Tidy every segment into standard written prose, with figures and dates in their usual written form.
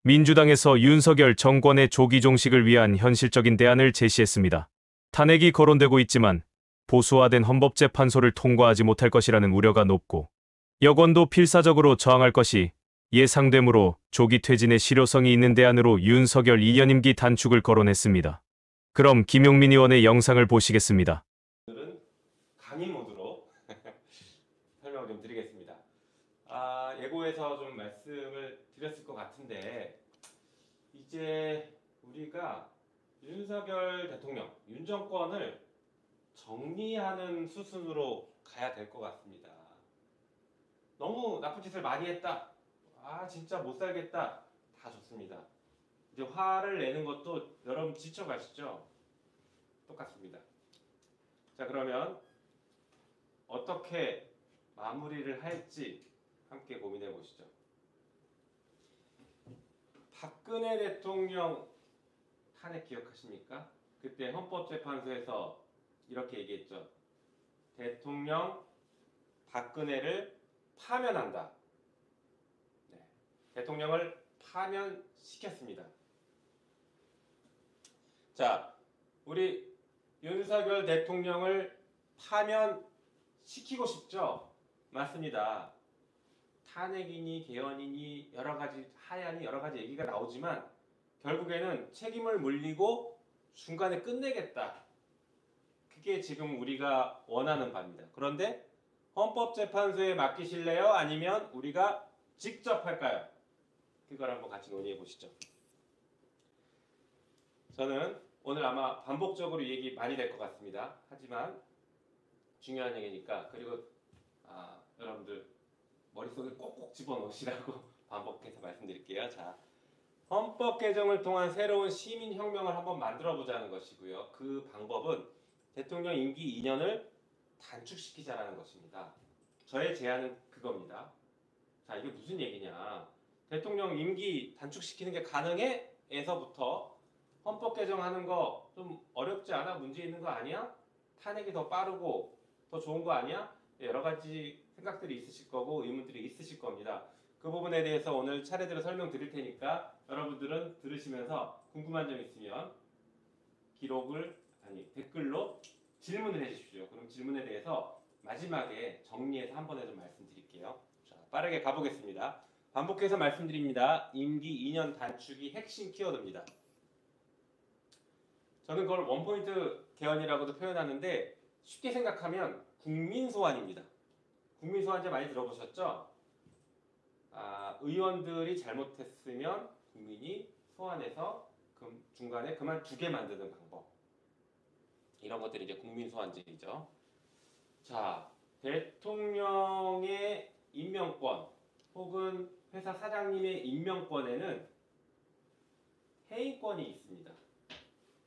민주당에서 윤석열 정권의 조기 종식을 위한 현실적인 대안을 제시했습니다. 탄핵이 거론되고 있지만 보수화된 헌법재판소를 통과하지 못할 것이라는 우려가 높고 여권도 필사적으로 저항할 것이 예상되므로 조기 퇴진의 실효성이 있는 대안으로 윤석열 2년 임기 단축을 거론했습니다. 그럼 김용민 의원의 영상을 보시겠습니다. 오늘은 강의 모드로 설명을 좀 드리겠습니다. 예고에서 좀 말씀을 드렸을 것 같은데 이제 우리가 윤석열 대통령, 윤 정권을 정리하는 수순으로 가야 될 것 같습니다. 너무 나쁜 짓을 많이 했다. 진짜 못 살겠다. 다 좋습니다. 이제 화를 내는 것도 여러분 지쳐가시죠? 똑같습니다. 자, 그러면 어떻게 마무리를 할지 함께 고민해 보시죠. 박근혜 대통령 탄핵 기억하십니까? 그때 헌법재판소에서 이렇게 얘기했죠. 대통령 박근혜를 파면한다. 네. 대통령을 파면시켰습니다. 자, 우리 윤석열 대통령을 파면시키고 싶죠? 맞습니다. 탄핵이니 개헌이니 여러가지 하야니 여러가지 얘기가 나오지만 결국에는 책임을 물리고 중간에 끝내겠다. 그게 지금 우리가 원하는 바입니다. 그런데 헌법재판소에 맡기실래요? 아니면 우리가 직접 할까요? 그걸 한번 같이 논의해 보시죠. 저는 오늘 아마 반복적으로 얘기 많이 될 것 같습니다. 하지만 중요한 얘기니까 그리고 여러분들 머릿속에 꼭꼭 집어넣으시라고 반복해서 말씀드릴게요. 자, 헌법 개정을 통한 새로운 시민혁명을 한번 만들어보자는 것이고요. 그 방법은 대통령 임기 2년을 단축시키자라는 것입니다. 저의 제안은 그겁니다. 자, 이게 무슨 얘기냐. 대통령 임기 단축시키는 게 가능해? 에서부터 헌법 개정하는 거 좀 어렵지 않아? 문제 있는 거 아니야? 탄핵이 더 빠르고 더 좋은 거 아니야? 여러 가지 생각들이 있으실 거고 의문들이 있으실 겁니다. 그 부분에 대해서 오늘 차례대로 설명드릴 테니까 여러분들은 들으시면서 궁금한 점 있으면 댓글로 질문을 해주십시오. 그럼 질문에 대해서 마지막에 정리해서 한 번에 좀 말씀드릴게요. 자, 빠르게 가보겠습니다. 반복해서 말씀드립니다. 임기 2년 단축이 핵심 키워드입니다. 저는 그걸 원포인트 개헌이라고도 표현하는데 쉽게 생각하면 국민 소환입니다. 국민 소환제 많이 들어보셨죠? 의원들이 잘못했으면 국민이 소환해서 중간에 그만두게 만드는 방법. 이런 것들이 이제 국민 소환제이죠. 자, 대통령의 임명권 혹은 회사 사장님의 임명권에는 해임권이 있습니다.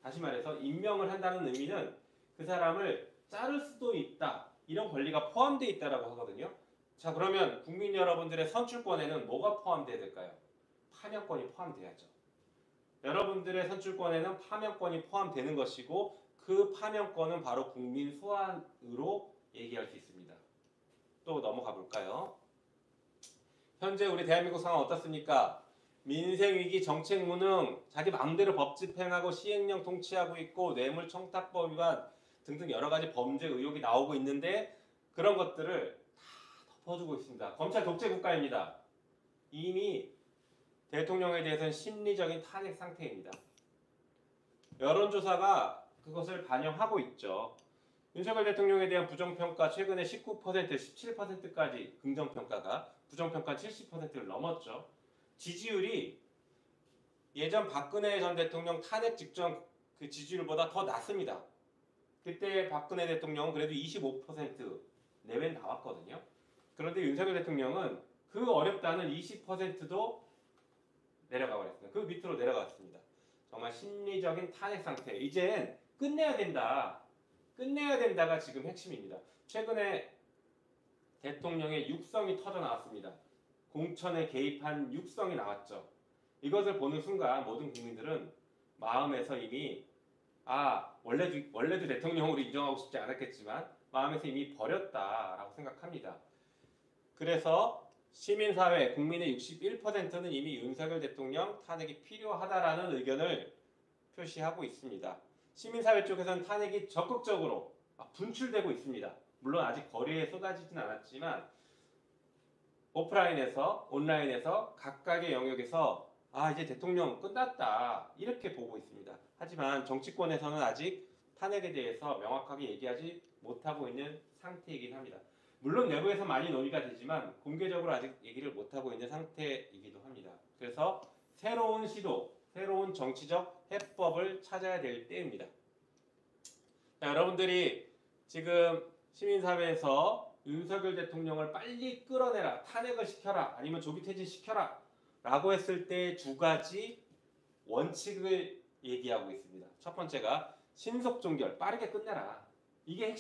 다시 말해서 임명을 한다는 의미는 그 사람을 자를 수도 있다. 이런 권리가 포함되어 있다고 하거든요. 자, 그러면 국민 여러분들의 선출권에는 뭐가 포함되어야 될까요? 파면권이 포함돼야죠. 여러분들의 선출권에는 파면권이 포함되는 것이고 그 파면권은 바로 국민 소환으로 얘기할 수 있습니다. 또 넘어가 볼까요? 현재 우리 대한민국 상황 어떻습니까? 민생위기, 정책무능, 자기 마음대로 법 집행하고 시행령 통치하고 있고 뇌물청탁법 위반 등등 여러 가지 범죄 의혹이 나오고 있는데 그런 것들을 다 덮어주고 있습니다. 검찰 독재 국가입니다. 이미 대통령에 대해서는 심리적인 탄핵 상태입니다. 여론조사가 그것을 반영하고 있죠. 윤석열 대통령에 대한 부정평가 최근에 19%, 17%까지 긍정평가가 부정평가 70%를 넘었죠. 지지율이 예전 박근혜 전 대통령 탄핵 직전 그 지지율보다 더 낮습니다. 그때 박근혜 대통령은 그래도 25% 내외 나왔거든요. 그런데 윤석열 대통령은 그 어렵다는 20%도 내려가 버렸습니다. 그 밑으로 내려갔습니다. 정말 심리적인 탄핵 상태. 이젠 끝내야 된다. 끝내야 된다가 지금 핵심입니다. 최근에 대통령의 육성이 터져 나왔습니다. 공천에 개입한 육성이 나왔죠. 이것을 보는 순간 모든 국민들은 마음에서 이미 원래도 대통령으로 인정하고 싶지 않았겠지만 마음에서 이미 버렸다라고 생각합니다. 그래서 시민사회, 국민의 61%는 이미 윤석열 대통령 탄핵이 필요하다라는 의견을 표시하고 있습니다. 시민사회 쪽에서는 탄핵이 적극적으로 분출되고 있습니다. 물론 아직 거리에 쏟아지진 않았지만 오프라인에서 온라인에서 각각의 영역에서 이제 대통령 끝났다 이렇게 보고 있습니다. 하지만 정치권에서는 아직 탄핵에 대해서 명확하게 얘기하지 못하고 있는 상태이긴 합니다. 물론 내부에서 많이 논의가 되지만 공개적으로 아직 얘기를 못하고 있는 상태이기도 합니다. 그래서 새로운 시도, 새로운 정치적 해법을 찾아야 될 때입니다. 자, 여러분들이 지금 시민사회에서 윤석열 대통령을 빨리 끌어내라, 탄핵을 시켜라, 아니면 조기 퇴진시켜라 라고 했을 때 두 가지 원칙을 얘기하고 있습니다. 첫 번째가 신속종결, 빠르게 끝내라. 이게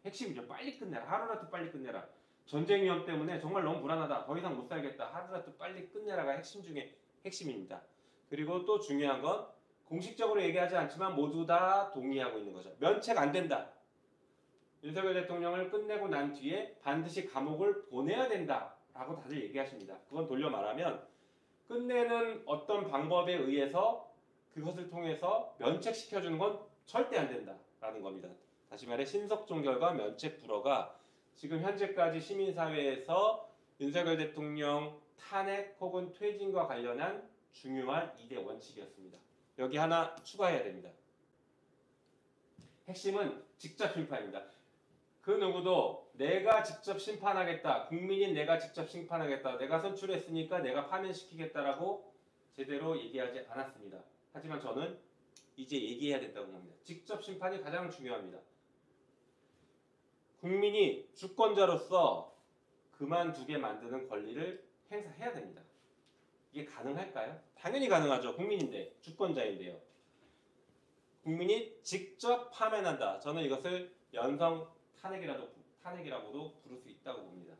핵심이죠. 빨리 끝내라. 하루라도 빨리 끝내라. 전쟁 위험 때문에 정말 너무 불안하다. 더 이상 못 살겠다. 하루라도 빨리 끝내라가 핵심 중에 핵심입니다. 그리고 또 중요한 건 공식적으로 얘기하지 않지만 모두 다 동의하고 있는 거죠. 면책 안 된다. 윤석열 대통령을 끝내고 난 뒤에 반드시 감옥을 보내야 된다라고 다들 얘기하십니다. 그건 돌려 말하면 끝내는 어떤 방법에 의해서 그것을 통해서 면책시켜주는 건 절대 안 된다라는 겁니다. 다시 말해 신속종결과 면책 불허가 지금 현재까지 시민사회에서 윤석열 대통령 탄핵 혹은 퇴진과 관련한 중요한 2대 원칙이었습니다. 여기 하나 추가해야 됩니다. 핵심은 직접 심판입니다. 그 누구도 내가 직접 심판하겠다, 국민인 내가 직접 심판하겠다, 내가 선출했으니까 내가 파면시키겠다라고 제대로 얘기하지 않았습니다. 하지만 저는 이제 얘기해야 된다고 봅니다. 직접 심판이 가장 중요합니다. 국민이 주권자로서 그만두게 만드는 권리를 행사해야 됩니다. 이게 가능할까요? 당연히 가능하죠. 국민인데, 주권자인데요. 국민이 직접 파면한다. 저는 이것을 연성 탄핵이라고도 부를 수 있다고 봅니다.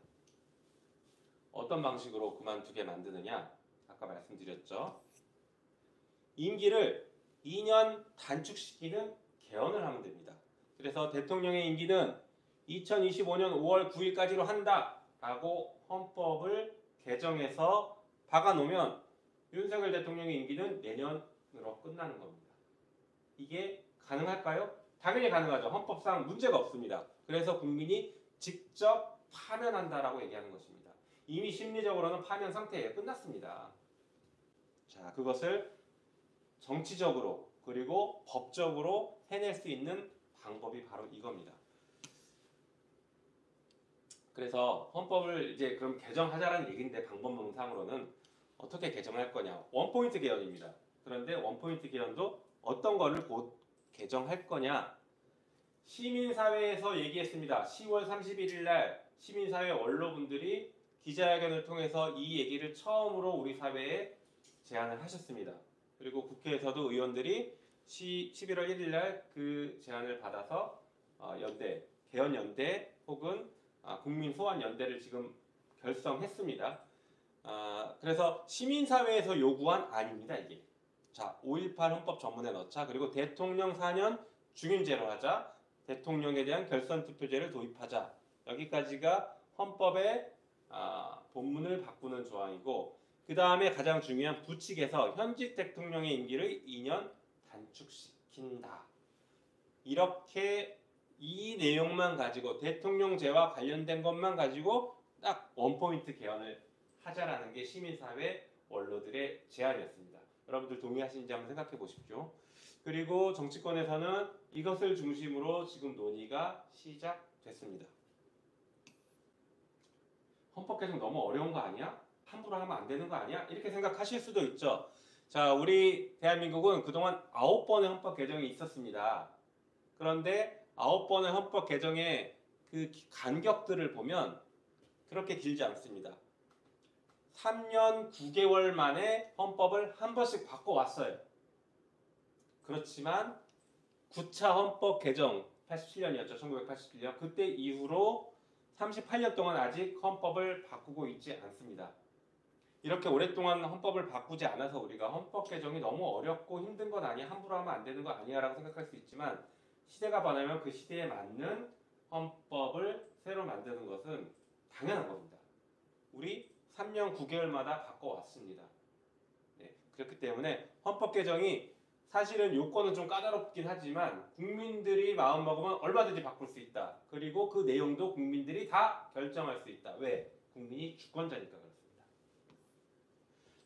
어떤 방식으로 그만두게 만드느냐? 아까 말씀드렸죠. 임기를 2년 단축시키는 개헌을 하면 됩니다. 그래서 대통령의 임기는 2025년 5월 9일까지로 한다라고 헌법을 개정해서 박아놓으면 윤석열 대통령의 임기는 내년으로 끝나는 겁니다. 이게 가능할까요? 당연히 가능하죠. 헌법상 문제가 없습니다. 그래서 국민이 직접 파면한다라고 얘기하는 것입니다. 이미 심리적으로는 파면 상태에 끝났습니다. 자, 그것을 정치적으로 그리고 법적으로 해낼 수 있는 방법이 바로 이겁니다. 그래서 헌법을 이제 그럼 개정하자라는 얘기인데 방법론상으로는 어떻게 개정할 거냐? 원포인트 개헌입니다. 그런데 원포인트 개헌도 어떤 거를 곧 개정할 거냐? 시민사회에서 얘기했습니다. 10월 31일 날 시민사회 원로분들이 기자회견을 통해서 이 얘기를 처음으로 우리 사회에 제안을 하셨습니다. 그리고 국회에서도 의원들이 11월 1일 날 그 제안을 받아서 연대, 개헌연대 혹은 국민소환연대를 지금 결성했습니다. 그래서 시민사회에서 요구한 안입니다. 이게. 자, 5.18 헌법 전문에 넣자. 그리고 대통령 4년 중임제로 하자. 대통령에 대한 결선투표제를 도입하자. 여기까지가 헌법의 본문을 바꾸는 조항이고 그 다음에 가장 중요한 부칙에서 현직 대통령의 임기를 2년 단축시킨다. 이렇게 이 내용만 가지고 대통령제와 관련된 것만 가지고 딱 원포인트 개헌을 하자라는 게 시민사회 원로들의 제안이었습니다. 여러분들 동의하시는지 한번 생각해 보십시오. 그리고 정치권에서는 이것을 중심으로 지금 논의가 시작됐습니다. 헌법 개정 너무 어려운 거 아니야? 함부로 하면 안 되는 거 아니야? 이렇게 생각하실 수도 있죠. 자, 우리 대한민국은 그동안 9번의 헌법 개정이 있었습니다. 그런데 9번의 헌법 개정의 그 간격들을 보면 그렇게 길지 않습니다. 3년 9개월 만에 헌법을 한 번씩 바꿔왔어요. 그렇지만 9차 헌법 개정 87년이었죠. 1987년. 그때 이후로 38년 동안 아직 헌법을 바꾸고 있지 않습니다. 이렇게 오랫동안 헌법을 바꾸지 않아서 우리가 헌법 개정이 너무 어렵고 힘든 건 아니야, 함부로 하면 안 되는 거 아니야 라고 생각할 수 있지만 시대가 변하면 그 시대에 맞는 헌법을 새로 만드는 것은 당연한 겁니다. 우리 3년 9개월마다 바꿔왔습니다. 네, 그렇기 때문에 헌법 개정이 사실은 요건은 좀 까다롭긴 하지만 국민들이 마음먹으면 얼마든지 바꿀 수 있다. 그리고 그 내용도 국민들이 다 결정할 수 있다. 왜? 국민이 주권자니까 그렇습니다.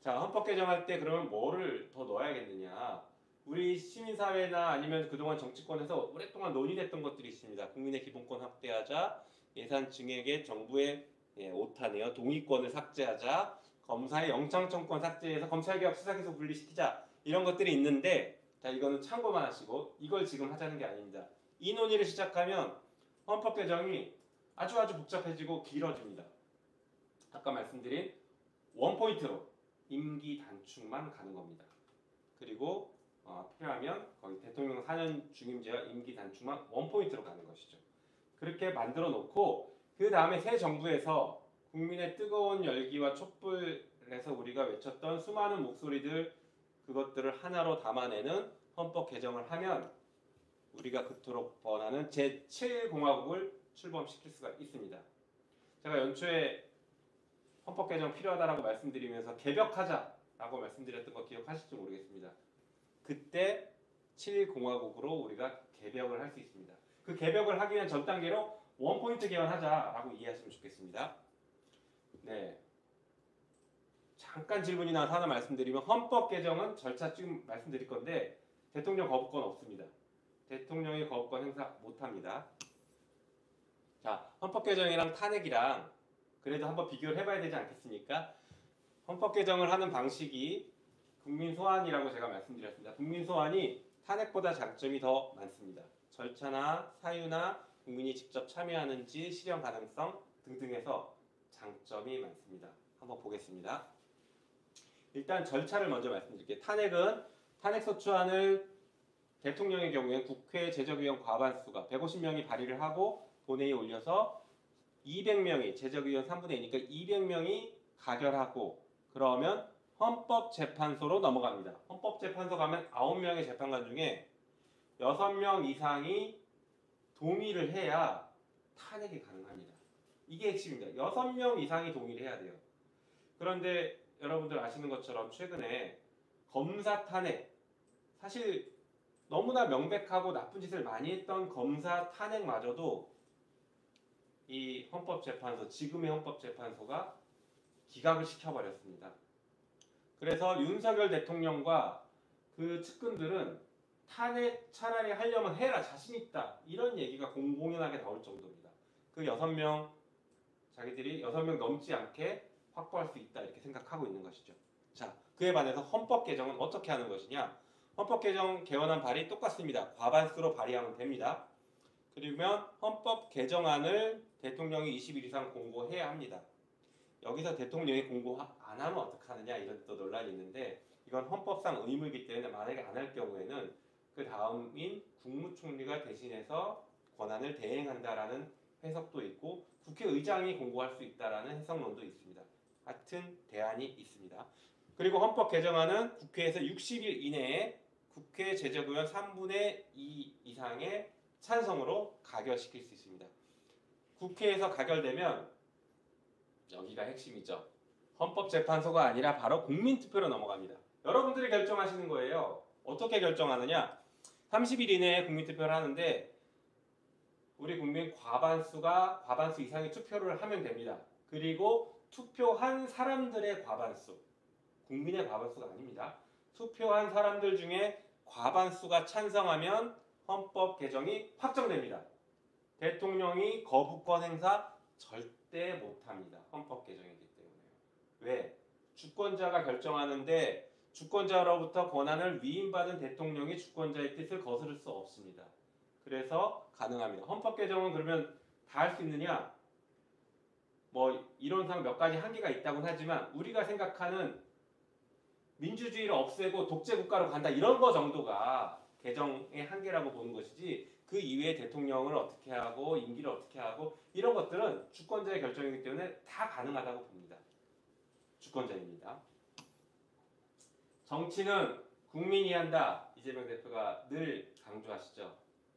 자, 헌법 개정할 때 그러면 뭐를 더 넣어야겠느냐? 우리 시민사회나 아니면 그동안 정치권에서 오랫동안 논의됐던 것들이 있습니다. 국민의 기본권 확대하자, 예산 증액에 정부의 오타네요. 동의권을 삭제하자, 검사의 영장청권 삭제해서 검찰개혁 수사기소 분리시키자 이런 것들이 있는데 자 이거는 참고만 하시고 이걸 지금 하자는 게 아닙니다. 이 논의를 시작하면 헌법 개정이 아주 복잡해지고 길어집니다. 아까 말씀드린 원포인트로 임기 단축만 가는 겁니다. 그리고 필요하면 거기 대통령 4년 중임제와 임기 단축만 원포인트로 가는 것이죠. 그렇게 만들어 놓고 그 다음에 새 정부에서 국민의 뜨거운 열기와 촛불에서 우리가 외쳤던 수많은 목소리들 그것들을 하나로 담아내는 헌법 개정을 하면 우리가 그토록 원하는 제7공화국을 출범시킬 수가 있습니다. 제가 연초에 헌법 개정 필요하다라고 말씀드리면서 개벽하자라고 말씀드렸던 거 기억하실지 모르겠습니다. 그때 7공화국으로 우리가 개벽을 할 수 있습니다. 그 개벽을 하기 위한 전 단계로 원포인트 개헌하자라고 이해하시면 좋겠습니다. 네. 잠깐 질문이 나와서 하나 말씀드리면 헌법 개정은 절차 지금 말씀드릴 건데 대통령 거부권 없습니다. 대통령이 거부권 행사 못합니다. 자, 헌법 개정이랑 탄핵이랑 그래도 한번 비교를 해봐야 되지 않겠습니까? 헌법 개정을 하는 방식이 국민 소환이라고 제가 말씀드렸습니다. 국민 소환이 탄핵보다 장점이 더 많습니다. 절차나 사유나 국민이 직접 참여하는지 실현 가능성 등등에서 장점이 많습니다. 한번 보겠습니다. 일단 절차를 먼저 말씀드릴게요. 탄핵은 탄핵소추안을 대통령의 경우에 국회 제적의원 과반수가 150명이 발의를 하고 본회의에 올려서 200명이 제적의원 3분의 2니까 200명이 가결하고 그러면 헌법재판소로 넘어갑니다. 헌법재판소 가면 9명의 재판관 중에 6명 이상이 동의를 해야 탄핵이 가능합니다. 이게 핵심입니다. 6명 이상이 동의를 해야 돼요. 그런데 여러분들 아시는 것처럼 최근에 검사 탄핵 사실 너무나 명백하고 나쁜 짓을 많이 했던 검사 탄핵마저도 이 헌법재판소 지금의 헌법재판소가 기각을 시켜버렸습니다. 그래서 윤석열 대통령과 그 측근들은 탄핵 차라리 하려면 해라 자신 있다 이런 얘기가 공공연하게 나올 정도입니다. 그 6명 자기들이 6명 넘지 않게 확보할 수 있다 이렇게 생각하고 있는 것이죠. 자, 그에 반해서 헌법 개정은 어떻게 하는 것이냐? 헌법 개정 개헌안 발의 똑같습니다. 과반수로 발의하면 됩니다. 그러면 헌법 개정안을 대통령이 20일 이상 공고해야 합니다. 여기서 대통령이 공고 안 하면 어떻게 하느냐 이런 또 논란이 있는데 이건 헌법상 의무이기 때문에 만약에 안 할 경우에는 그 다음인 국무총리가 대신해서 권한을 대행한다라는 해석도 있고 국회의장이 공고할 수 있다라는 해석론도 있습니다. 하여튼 대안이 있습니다. 그리고 헌법 개정안은 국회에서 60일 이내에 국회 제적의원 3분의 2 이상의 찬성으로 가결시킬 수 있습니다. 국회에서 가결되면 여기가 핵심이죠. 헌법재판소가 아니라 바로 국민투표로 넘어갑니다. 여러분들이 결정하시는 거예요. 어떻게 결정하느냐? 30일 이내에 국민투표를 하는데 우리 국민 과반수 이상의 투표를 하면 됩니다. 그리고 투표한 사람들의 과반수, 국민의 과반수가 아닙니다. 투표한 사람들 중에 과반수가 찬성하면 헌법 개정이 확정됩니다. 대통령이 거부권 행사 절대 못합니다. 헌법 개정이기 때문에요. 왜? 주권자가 결정하는데 주권자로부터 권한을 위임받은 대통령이 주권자의 뜻을 거스를 수 없습니다. 그래서 가능합니다. 헌법 개정은 그러면 다 할 수 있느냐? 뭐 이론상 몇 가지 한계가 있다고는 하지만 우리가 생각하는 민주주의를 없애고 독재 국가로 간다 이런 거 정도가 개정의 한계라고 보는 것이지 그 이외에 대통령을 어떻게 하고 임기를 어떻게 하고 이런 것들은 주권자의 결정이기 때문에 다 가능하다고 봅니다. 주권자입니다. 정치는 국민이 한다. 이재명 대표가 늘 강조하시죠.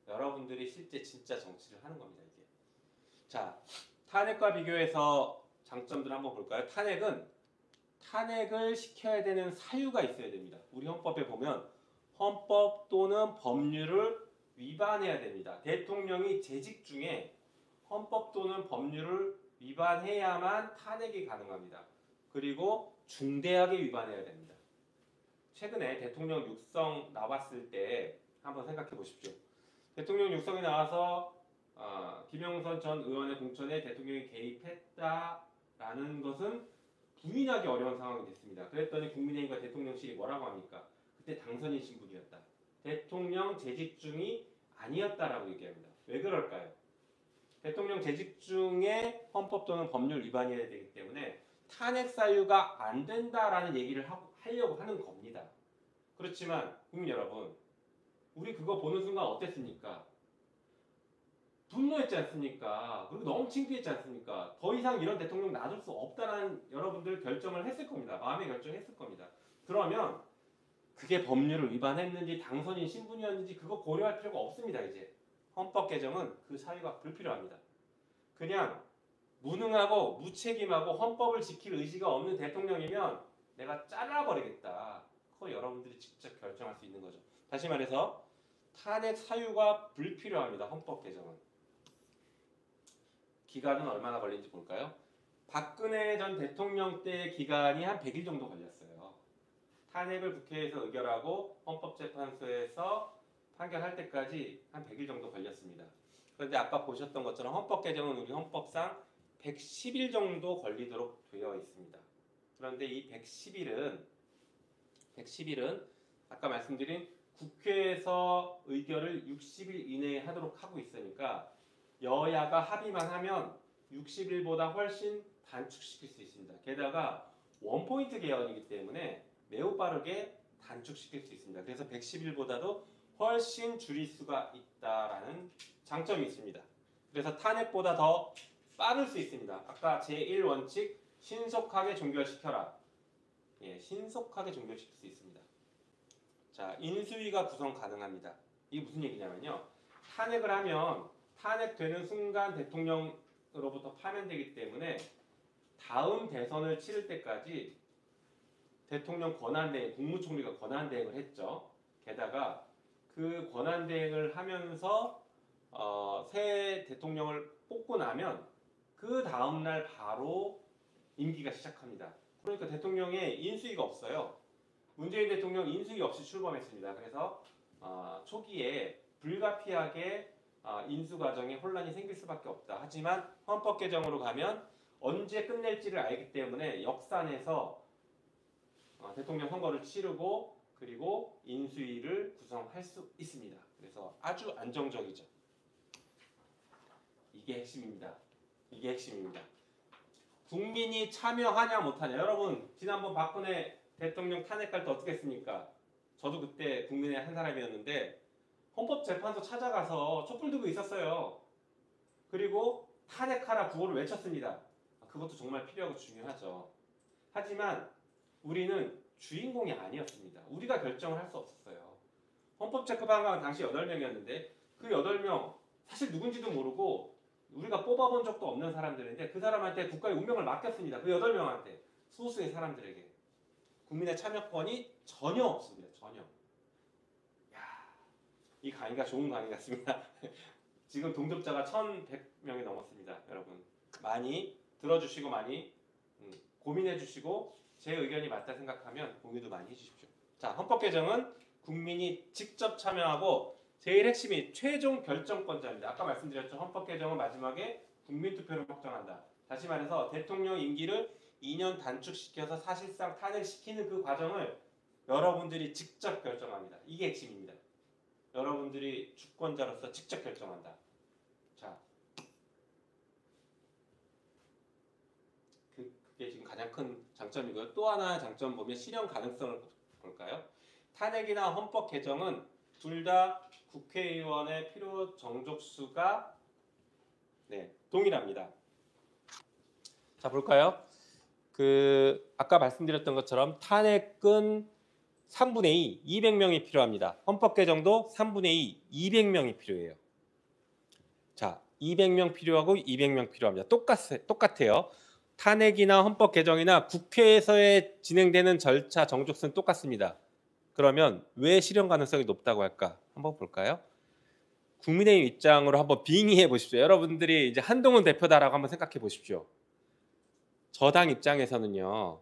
여러분들이 실제 진짜 정치를 하는 겁니다. 이게. 자, 탄핵과 비교해서 장점들 한번 볼까요? 탄핵을 시켜야 되는 사유가 있어야 됩니다. 우리 헌법에 보면 헌법 또는 법률을 위반해야 됩니다. 대통령이 재직 중에 헌법 또는 법률을 위반해야만 탄핵이 가능합니다. 그리고 중대하게 위반해야 됩니다. 최근에 대통령 육성 나왔을 때 한번 생각해 보십시오. 대통령 육성이 나와서 김영선 전 의원의 공천에 대통령이 개입했다라는 것은 부인하기 어려운 상황이 됐습니다. 그랬더니 국민의힘과 대통령실이 뭐라고 합니까? 그때 당선인 신분이었다. 대통령 재직 중이 아니었다라고 얘기합니다. 왜 그럴까요? 대통령 재직 중에 헌법 또는 법률 위반이어야 되기 때문에 탄핵 사유가 안 된다라는 얘기를 하려고 하는 겁니다. 그렇지만 국민 여러분, 우리 그거 보는 순간 어땠습니까? 분노했지 않습니까? 그리고 너무 창피했지 않습니까? 더 이상 이런 대통령 놔둘 수 없다라는 여러분들 결정을 했을 겁니다. 마음의 결정했을 겁니다. 그러면 그게 법률을 위반했는지 당선인 신분이었는지 그거 고려할 필요가 없습니다. 이제 헌법 개정은 그 사유가 불필요합니다. 그냥 무능하고 무책임하고 헌법을 지킬 의지가 없는 대통령이면 내가 잘라버리겠다. 그거 여러분들이 직접 결정할 수 있는 거죠. 다시 말해서 탄핵 사유가 불필요합니다. 헌법 개정은. 기간은 얼마나 걸린지 볼까요? 박근혜 전 대통령 때 기간이 한 100일 정도 걸렸어요. 탄핵을 국회에서 의결하고 헌법재판소에서 판결할 때까지 한 100일 정도 걸렸습니다. 그런데 아까 보셨던 것처럼 헌법 개정은 우리 헌법상 110일 정도 걸리도록 되어 있습니다. 그런데 이 110일은 아까 말씀드린 국회에서 의결을 60일 이내에 하도록 하고 있으니까 여야가 합의만 하면 60일보다 훨씬 단축시킬 수 있습니다. 게다가 원포인트 개헌이기 때문에 매우 빠르게 단축시킬 수 있습니다. 그래서 110일보다도 훨씬 줄일 수가 있다라는 장점이 있습니다. 그래서 탄핵보다 더 빠를 수 있습니다. 아까 제1원칙 신속하게 종결시켜라. 신속하게 종결시킬 수 있습니다. 자, 인수위가 구성 가능합니다. 이게 무슨 얘기냐면요. 탄핵을 하면 탄핵되는 순간 대통령으로부터 파면되기 때문에 다음 대선을 치를 때까지 대통령 권한대행, 국무총리가 권한대행을 했죠. 게다가 그 권한대행을 하면서 새 대통령을 뽑고 나면 그 다음날 바로 임기가 시작합니다. 그러니까 대통령의 인수위가 없어요. 문재인 대통령 인수위 없이 출범했습니다. 그래서 초기에 불가피하게 인수 과정에 혼란이 생길 수밖에 없다. 하지만 헌법 개정으로 가면 언제 끝낼지를 알기 때문에 역산해서 대통령 선거를 치르고 그리고 인수위를 구성할 수 있습니다. 그래서 아주 안정적이죠. 이게 핵심입니다. 국민이 참여하냐 못하냐. 여러분 지난번 박근혜 대통령 탄핵할 때 어떻게 했습니까? 저도 그때 국민의 한 사람이었는데 헌법재판소 찾아가서 촛불 들고 있었어요. 그리고 탄핵하라 구호를 외쳤습니다. 그것도 정말 필요하고 중요하죠. 하지만 우리는 주인공이 아니었습니다. 우리가 결정을 할 수 없었어요. 헌법재판관 당시 8명이었는데 그 8명 사실 누군지도 모르고 우리가 뽑아본 적도 없는 사람들인데 그 사람한테 국가의 운명을 맡겼습니다. 그 8명한테. 소수의 사람들에게. 국민의 참여권이 전혀 없습니다. 전혀. 이 강의가 좋은 강의 같습니다. 지금 동접자가 1,100명이 넘었습니다. 여러분 많이 들어주시고 많이 고민해 주시고 제 의견이 맞다 생각하면 공유도 많이 해주십시오. 자, 헌법 개정은 국민이 직접 참여하고 제일 핵심이 최종 결정권자입니다. 아까 말씀드렸죠. 헌법 개정은 마지막에 국민투표로 확정한다. 다시 말해서 대통령 임기를 2년 단축시켜서 사실상 탄핵시키는 그 과정을 여러분들이 직접 결정합니다. 이게 핵심입니다. 여러분들이 주권자로서 직접 결정한다. 자, 그게 지금 가장 큰 장점이고요. 또 하나의 장점 보면 실현 가능성을 볼까요? 탄핵이나 헌법 개정은 둘 다 국회의원의 필요 정족수가 동일합니다. 자, 볼까요? 아까 말씀드렸던 것처럼 탄핵은 3분의 2, 200명이 필요합니다. 헌법 개정도 3분의 2, 200명이 필요해요. 자, 200명 필요하고 200명 필요합니다. 똑같아요. 탄핵이나 헌법 개정이나 국회에서의 진행되는 절차 정족수는 똑같습니다. 그러면 왜 실현 가능성이 높다고 할까? 한번 볼까요? 국민의힘 입장으로 한번 빙의해 보십시오. 여러분들이 이제 한동훈 대표다라고 한번 생각해 보십시오. 저당 입장에서는요.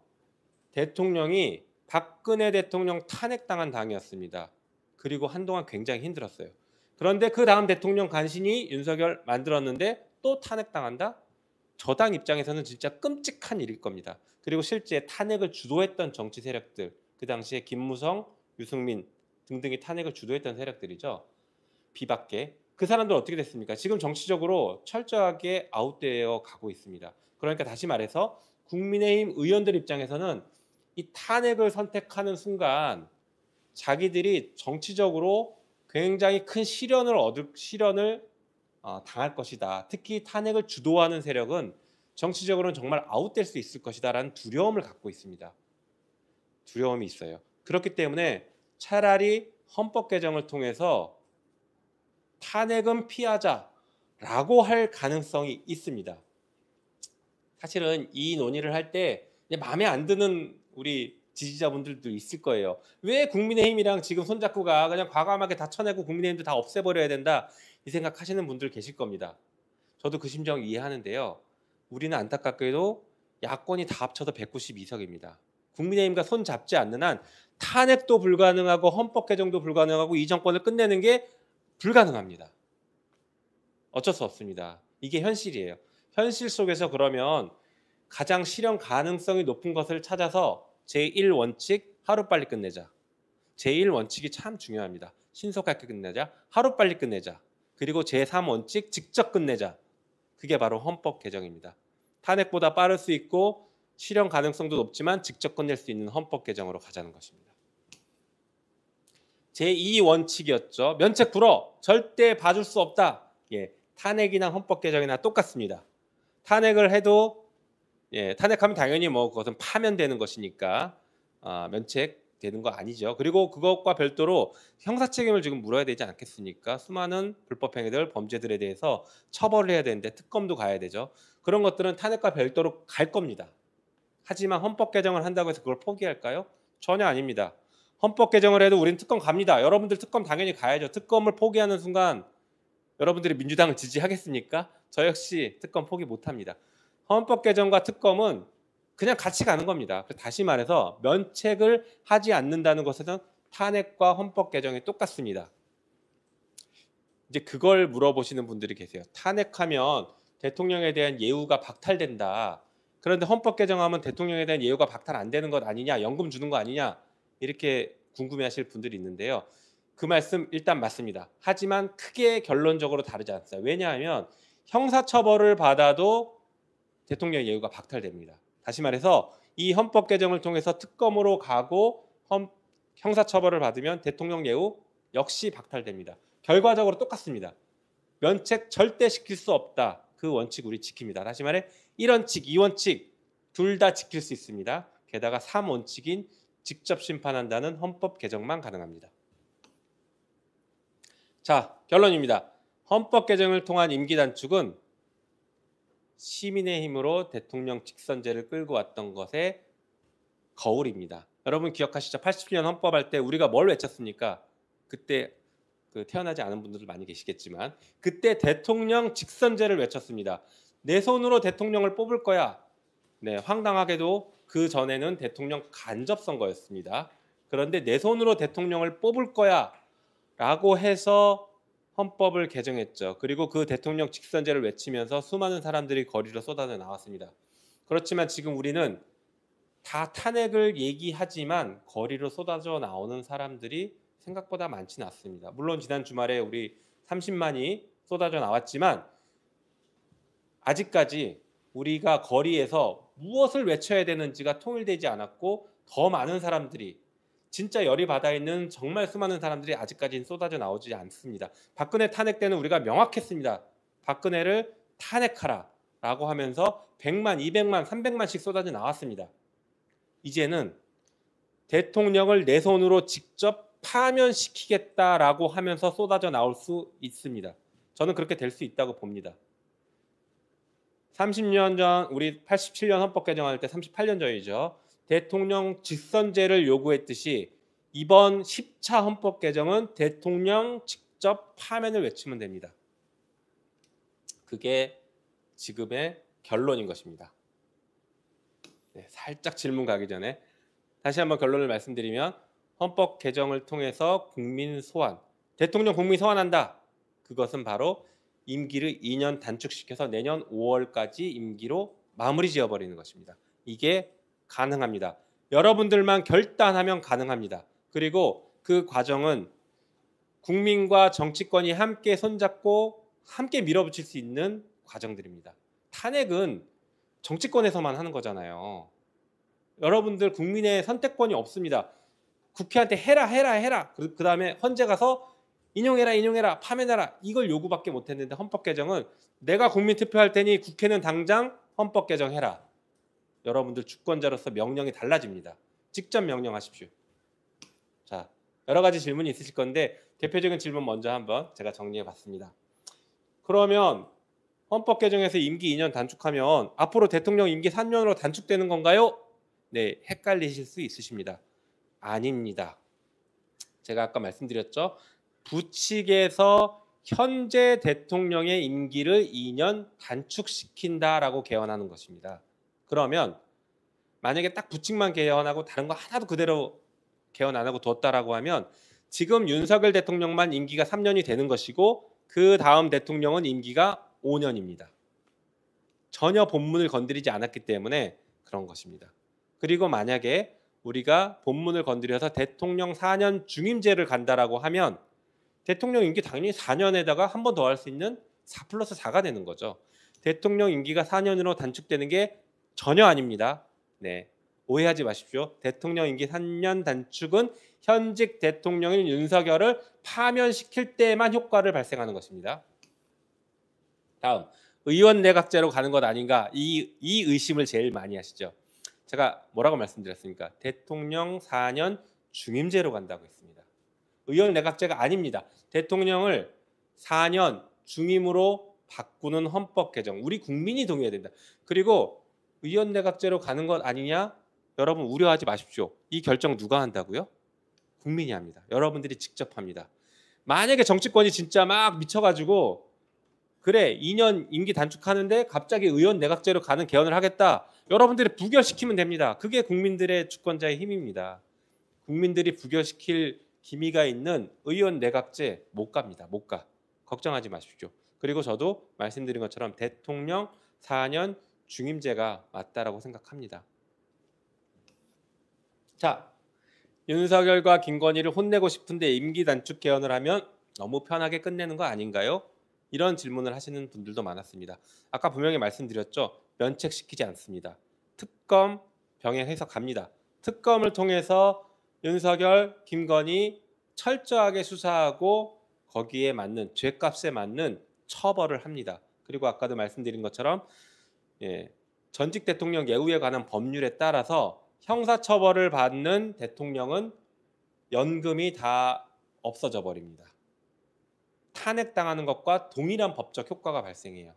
대통령이 박근혜 대통령 탄핵당한 당이었습니다. 그리고 한동안 굉장히 힘들었어요. 그런데 그 다음 대통령 간신히 윤석열 만들었는데 또 탄핵당한다? 저당 입장에서는 진짜 끔찍한 일일 겁니다. 그리고 실제 탄핵을 주도했던 정치 세력들, 그 당시에 김무성, 유승민 등등이 탄핵을 주도했던 세력들이죠. 비박계. 그 사람들 어떻게 됐습니까? 지금 정치적으로 철저하게 아웃되어 가고 있습니다. 그러니까 다시 말해서 국민의힘 의원들 입장에서는 이 탄핵을 선택하는 순간 자기들이 정치적으로 굉장히 큰 시련을 당할 것이다. 특히 탄핵을 주도하는 세력은 정치적으로는 정말 아웃될 수 있을 것이다라는 두려움을 갖고 있습니다. 두려움이 있어요. 그렇기 때문에 차라리 헌법 개정을 통해서 탄핵은 피하자라고 할 가능성이 있습니다. 사실은 이 논의를 할 때 마음에 안 드는 우리 지지자분들도 있을 거예요. 왜 국민의힘이랑 지금 손잡고 그냥 과감하게 다 쳐내고 국민의힘도 다 없애버려야 된다 이 생각하시는 분들 계실 겁니다. 저도 그 심정 이해하는데요. 우리는 안타깝게도 야권이 다 합쳐서 192석입니다. 국민의힘과 손 잡지 않는 한 탄핵도 불가능하고 헌법 개정도 불가능하고 이 정권을 끝내는 게 불가능합니다. 어쩔 수 없습니다. 이게 현실이에요. 현실 속에서 그러면 가장 실현 가능성이 높은 것을 찾아서 제1원칙 하루빨리 끝내자. 제1원칙이 참 중요합니다. 신속하게 끝내자. 하루빨리 끝내자. 그리고 제3원칙 직접 끝내자. 그게 바로 헌법 개정입니다. 탄핵보다 빠를 수 있고 실현 가능성도 높지만 직접 끝낼 수 있는 헌법 개정으로 가자는 것입니다. 제2원칙이었죠. 면책 불허. 절대 봐줄 수 없다. 탄핵이나 헌법 개정이나 똑같습니다. 탄핵을 해도 탄핵하면 당연히 그것은 파면되는 것이니까 면책되는 거 아니죠. 그리고 그것과 별도로 형사 책임을 지금 물어야 되지 않겠습니까? 수많은 불법 행위들, 범죄들에 대해서 처벌을 해야 되는데 특검도 가야 되죠. 그런 것들은 탄핵과 별도로 갈 겁니다. 하지만 헌법 개정을 한다고 해서 그걸 포기할까요? 전혀 아닙니다. 헌법 개정을 해도 우리는 특검 갑니다. 여러분들 특검 당연히 가야죠. 특검을 포기하는 순간 여러분들이 민주당을 지지하겠습니까? 저 역시 특검 포기 못합니다. 헌법 개정과 특검은 그냥 같이 가는 겁니다. 다시 말해서 면책을 하지 않는다는 것에는 탄핵과 헌법 개정이 똑같습니다. 이제 그걸 물어보시는 분들이 계세요. 탄핵하면 대통령에 대한 예우가 박탈된다. 그런데 헌법 개정하면 대통령에 대한 예우가 박탈 안 되는 것 아니냐, 연금 주는 거 아니냐 이렇게 궁금해하실 분들이 있는데요. 그 말씀 일단 맞습니다. 하지만 크게 결론적으로 다르지 않습니다. 왜냐하면 형사처벌을 받아도 대통령 예우가 박탈됩니다. 다시 말해서 이 헌법 개정을 통해서 특검으로 가고 형사처벌을 받으면 대통령 예우 역시 박탈됩니다. 결과적으로 똑같습니다. 면책 절대 시킬 수 없다. 그 원칙 우리 지킵니다. 다시 말해 1원칙, 2원칙 둘 다 지킬 수 있습니다. 게다가 3원칙인 직접 심판한다는 헌법 개정만 가능합니다. 자, 결론입니다. 헌법 개정을 통한 임기 단축은 시민의 힘으로 대통령 직선제를 끌고 왔던 것의 거울입니다. 여러분 기억하시죠? 80년 헌법할 때 우리가 뭘 외쳤습니까? 그때 태어나지 않은 분들도 많이 계시겠지만 그때 대통령 직선제를 외쳤습니다. 내 손으로 대통령을 뽑을 거야. 네, 황당하게도 그 전에는 대통령 간접 선거였습니다. 그런데 내 손으로 대통령을 뽑을 거야 라고 해서 헌법을 개정했죠. 그리고 그 대통령 직선제를 외치면서 수많은 사람들이 거리로 쏟아져 나왔습니다. 그렇지만 지금 우리는 다 탄핵을 얘기하지만 거리로 쏟아져 나오는 사람들이 생각보다 많지는 않습니다. 물론 지난 주말에 우리 30만이 쏟아져 나왔지만 아직까지 우리가 거리에서 무엇을 외쳐야 되는지가 통일되지 않았고 더 많은 사람들이 진짜 열이 받아 있는 정말 수많은 사람들이 아직까지는 쏟아져 나오지 않습니다. 박근혜 탄핵 때는 우리가 명확했습니다. 박근혜를 탄핵하라 라고 하면서 100만, 200만, 300만씩 쏟아져 나왔습니다. 이제는 대통령을 내 손으로 직접 파면시키겠다라고 하면서 쏟아져 나올 수 있습니다. 저는 그렇게 될 수 있다고 봅니다. 30년 전 우리 87년 헌법 개정할 때 38년 전이죠. 대통령 직선제를 요구했듯이 이번 10차 헌법 개정은 대통령 직접 파면을 외치면 됩니다. 그게 지금의 결론인 것입니다. 네, 살짝 질문 가기 전에 다시 한번 결론을 말씀드리면 헌법 개정을 통해서 국민 소환, 대통령 국민 소환한다. 그것은 바로 임기를 2년 단축시켜서 내년 5월까지 임기로 마무리 지어버리는 것입니다. 이게 가능합니다. 여러분들만 결단하면 가능합니다. 그리고 그 과정은 국민과 정치권이 함께 손잡고 함께 밀어붙일 수 있는 과정들입니다. 탄핵은 정치권에서만 하는 거잖아요. 여러분들 국민의 선택권이 없습니다. 국회한테 해라. 그 다음에 헌재 가서 인용해라, 파면해라 이걸 요구밖에 못했는데 헌법 개정은 내가 국민 투표할 테니 국회는 당장 헌법 개정해라. 여러분들 주권자로서 명령이 달라집니다. 직접 명령하십시오. 자, 여러 가지 질문이 있으실 건데 대표적인 질문 먼저 한번 제가 정리해 봤습니다. 그러면 헌법 개정에서 임기 2년 단축하면 앞으로 대통령 임기 3년으로 단축되는 건가요? 네, 헷갈리실 수 있으십니다. 아닙니다. 제가 아까 말씀드렸죠. 부칙에서 현재 대통령의 임기를 2년 단축시킨다라고 개헌하는 것입니다. 그러면 만약에 딱 부칙만 개헌하고 다른 거 하나도 그대로 개헌 안 하고 뒀다라고 하면 지금 윤석열 대통령만 임기가 3년이 되는 것이고 그 다음 대통령은 임기가 5년입니다. 전혀 본문을 건드리지 않았기 때문에 그런 것입니다. 그리고 만약에 우리가 본문을 건드려서 대통령 4년 중임제를 간다라고 하면 대통령 임기 당연히 4년에다가 한 번 더 할 수 있는 4+4가 되는 거죠. 대통령 임기가 4년으로 단축되는 게 전혀 아닙니다. 네, 오해하지 마십시오. 대통령 임기 3년 단축은 현직 대통령인 윤석열을 파면시킬 때만 효과를 발생하는 것입니다. 다음, 의원 내각제로 가는 것 아닌가 이 의심을 제일 많이 하시죠. 제가 뭐라고 말씀드렸습니까? 대통령 4년 중임제로 간다고 했습니다. 의원 내각제가 아닙니다. 대통령을 4년 중임으로 바꾸는 헌법 개정. 우리 국민이 동의해야 된다. 그리고 의원 내각제로 가는 것 아니냐? 여러분 우려하지 마십시오. 이 결정 누가 한다고요? 국민이 합니다. 여러분들이 직접 합니다. 만약에 정치권이 진짜 막 미쳐가지고 그래 2년 임기 단축하는데 갑자기 의원 내각제로 가는 개헌을 하겠다. 여러분들이 부결시키면 됩니다. 그게 국민들의 주권자의 힘입니다. 국민들이 부결시킬 기미가 있는 의원 내각제 못 갑니다. 못 가. 걱정하지 마십시오. 그리고 저도 말씀드린 것처럼 대통령 4년 중임제가 맞다라고 생각합니다. 자, 윤석열과 김건희를 혼내고 싶은데 임기 단축 개헌을 하면 너무 편하게 끝내는 거 아닌가요? 이런 질문을 하시는 분들도 많았습니다. 아까 분명히 말씀드렸죠. 면책시키지 않습니다. 특검 병행해서 갑니다. 특검을 통해서 윤석열, 김건희 철저하게 수사하고 거기에 맞는 죄값에 맞는 처벌을 합니다. 그리고 아까도 말씀드린 것처럼 전직 대통령 예우에 관한 법률에 따라서 형사처벌을 받는 대통령은 연금이 다 없어져 버립니다. 탄핵당하는 것과 동일한 법적 효과가 발생해요.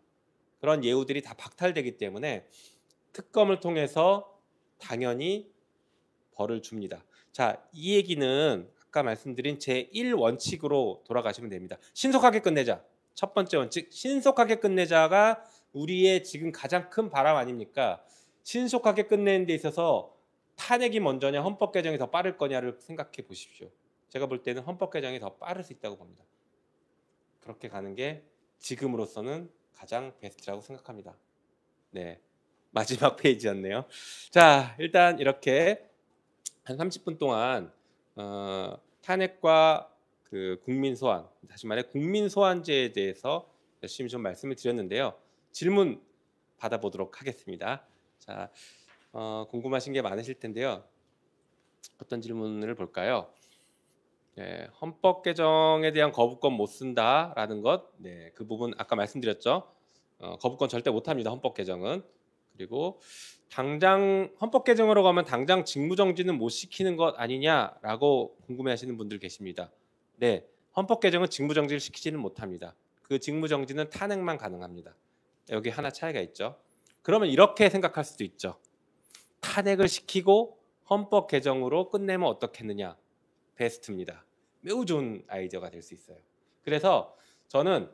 그런 예우들이 다 박탈되기 때문에 특검을 통해서 당연히 벌을 줍니다. 자, 이 얘기는 아까 말씀드린 제1원칙으로 돌아가시면 됩니다. 신속하게 끝내자. 첫 번째 원칙, 신속하게 끝내자가 우리의 지금 가장 큰 바람 아닙니까? 신속하게 끝내는 데 있어서 탄핵이 먼저냐 헌법 개정이 더 빠를 거냐를 생각해 보십시오. 제가 볼 때는 헌법 개정이 더 빠를 수 있다고 봅니다. 그렇게 가는 게 지금으로서는 가장 베스트라고 생각합니다. 네, 마지막 페이지였네요. 자, 일단 이렇게 한 30분 동안 탄핵과 그 국민 소환, 다시 말해 국민 소환제에 대해서 열심히 좀 말씀을 드렸는데요. 질문 받아보도록 하겠습니다. 자, 궁금하신 게 많으실 텐데요. 어떤 질문을 볼까요? 헌법 개정에 대한 거부권 못 쓴다라는 것, 그 부분 아까 말씀드렸죠. 거부권 절대 못 합니다. 헌법 개정은. 그리고 당장 헌법 개정으로 가면 당장 직무정지는 못 시키는 것 아니냐라고 궁금해하시는 분들 계십니다. 네, 헌법 개정은 직무정지를 시키지는 못합니다. 그 직무정지는 탄핵만 가능합니다. 여기 하나 차이가 있죠. 그러면 이렇게 생각할 수도 있죠. 탄핵을 시키고 헌법 개정으로 끝내면 어떻겠느냐. 베스트입니다. 매우 좋은 아이디어가 될 수 있어요. 그래서 저는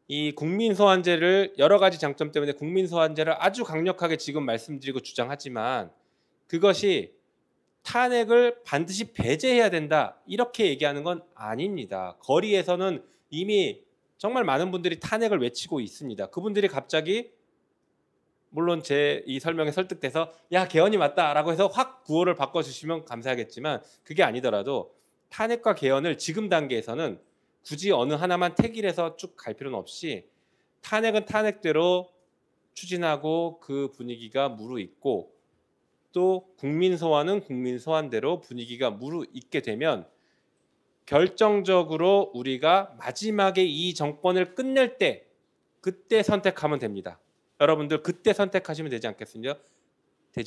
이 국민소환제를 여러 가지 장점 때문에 국민소환제를 아주 강력하게 지금 말씀드리고 주장하지만 그것이 탄핵을 반드시 배제해야 된다 이렇게 얘기하는 건 아닙니다. 거리에서는 이미 정말 많은 분들이 탄핵을 외치고 있습니다. 그분들이 갑자기 물론 제 이 설명에 설득돼서 야 개헌이 맞다라고 해서 확 구호를 바꿔주시면 감사하겠지만 그게 아니더라도 탄핵과 개헌을 지금 단계에서는 굳이 어느 하나만 택일해서 쭉 갈 필요는 없이 탄핵은 탄핵대로 추진하고 그 분위기가 무르익고 또 국민소환은 국민소환대로 분위기가 무르익게 되면 결정적으로 우리가 마지막에 이 정권을 끝낼 때 그때 선택하면 됩니다. 여러분들 그때 선택하시면 되지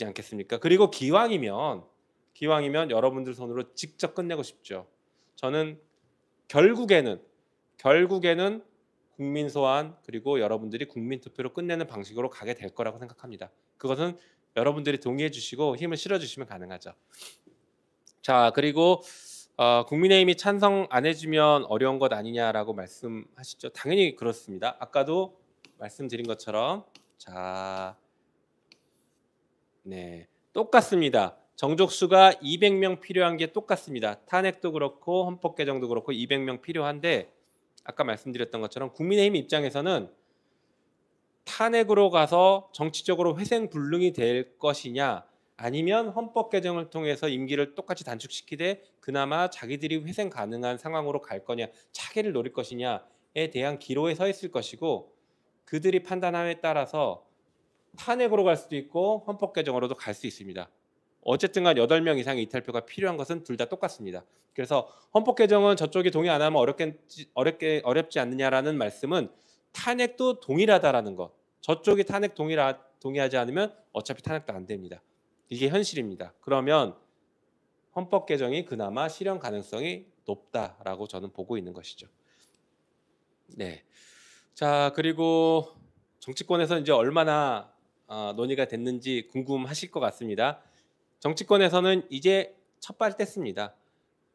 않겠습니까? 그리고 기왕이면 여러분들 손으로 직접 끝내고 싶죠. 저는 결국에는 국민 소환 그리고 여러분들이 국민 투표로 끝내는 방식으로 가게 될 거라고 생각합니다. 그것은 여러분들이 동의해 주시고 힘을 실어 주시면 가능하죠. 자, 그리고 국민의힘이 찬성 안 해주면 어려운 것 아니냐라고 말씀하시죠. 당연히 그렇습니다. 아까도 말씀드린 것처럼 자, 네, 똑같습니다. 정족수가 200명 필요한 게 똑같습니다. 탄핵도 그렇고 헌법 개정도 그렇고 200명 필요한데 아까 말씀드렸던 것처럼 국민의힘 입장에서는 탄핵으로 가서 정치적으로 회생불능이 될 것이냐 아니면 헌법 개정을 통해서 임기를 똑같이 단축시키되 그나마 자기들이 회생 가능한 상황으로 갈 거냐 차기를 노릴 것이냐에 대한 기로에 서 있을 것이고 그들이 판단함에 따라서 탄핵으로 갈 수도 있고 헌법 개정으로도 갈 수 있습니다. 어쨌든 간 8명 이상의 이탈표가 필요한 것은 둘 다 똑같습니다. 그래서 헌법 개정은 저쪽이 동의 안 하면 어렵지 않느냐라는 말씀은 탄핵도 동일하다라는 것. 저쪽이 탄핵 동의하지 않으면 어차피 탄핵도 안 됩니다. 이게 현실입니다. 그러면 헌법 개정이 그나마 실현 가능성이 높다라고 저는 보고 있는 것이죠. 네. 자, 그리고 정치권에서 이제 얼마나 논의가 됐는지 궁금하실 것 같습니다. 정치권에서는 이제 첫발 뗐습니다.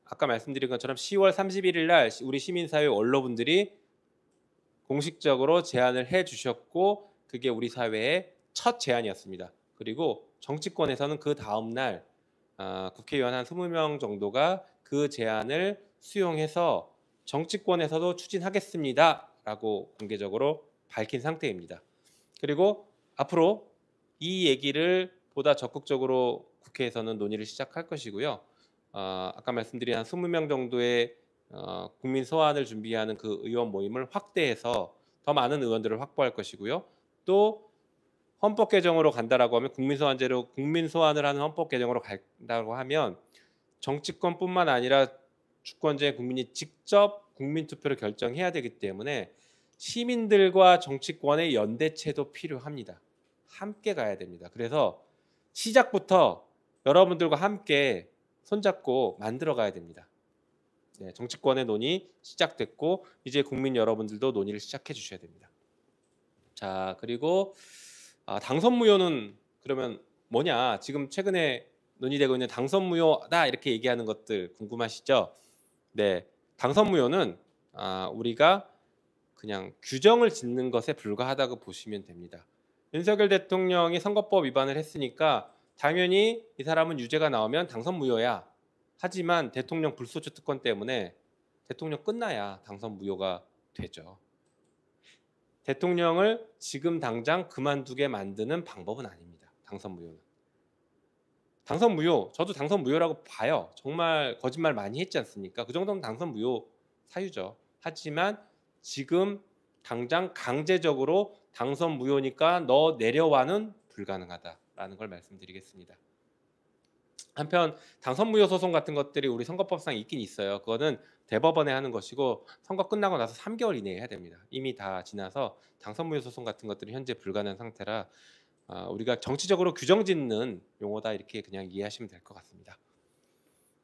아까 말씀드린 것처럼 10월 31일 날 우리 시민사회 원로분들이 공식적으로 제안을 해주셨고 그게 우리 사회의 첫 제안이었습니다. 그리고 정치권에서는 그 다음 날 국회의원 한 20명 정도가 그 제안을 수용해서 정치권에서도 추진하겠습니다라고 공개적으로 밝힌 상태입니다. 그리고 앞으로 이 얘기를 보다 적극적으로 국회에서는 논의를 시작할 것이고요. 아까 말씀드린 한 20명 정도의 국민 소환을 준비하는 그 의원 모임을 확대해서 더 많은 의원들을 확보할 것이고요. 또 헌법 개정으로 간다라고 하면 국민 소환제로 국민 소환을 하는 헌법 개정으로 간다고 하면 정치권뿐만 아니라 주권자의 국민이 직접 국민 투표를 결정해야 되기 때문에 시민들과 정치권의 연대체도 필요합니다. 함께 가야 됩니다. 그래서 시작부터 여러분들과 함께 손잡고 만들어 가야 됩니다. 네, 정치권의 논의 시작됐고 이제 국민 여러분들도 논의를 시작해 주셔야 됩니다. 자, 그리고 당선 무효는 그러면 뭐냐? 지금 최근에 논의되고 있는 당선 무효다 이렇게 얘기하는 것들 궁금하시죠? 네, 당선 무효는 우리가 그냥 규정을 짓는 것에 불과하다고 보시면 됩니다. 윤석열 대통령이 선거법 위반을 했으니까 당연히 이 사람은 유죄가 나오면 당선 무효야. 하지만 대통령 불소추 특권 때문에 대통령 끝나야 당선 무효가 되죠. 대통령을 지금 당장 그만두게 만드는 방법은 아닙니다. 당선 무효는. 당선 무효, 저도 당선 무효라고 봐요. 정말 거짓말 많이 했지 않습니까? 그 정도면 당선 무효 사유죠. 하지만 지금 당장 강제적으로 당선 무효니까 너 내려와는 불가능하다라는 걸 말씀드리겠습니다. 한편 당선 무효 소송 같은 것들이 우리 선거법상 있긴 있어요. 그거는 대법원에 하는 것이고 선거 끝나고 나서 3개월 이내에 해야 됩니다. 이미 다 지나서 당선 무효 소송 같은 것들은 현재 불가능한 상태라 우리가 정치적으로 규정 짓는 용어다 이렇게 그냥 이해하시면 될 것 같습니다.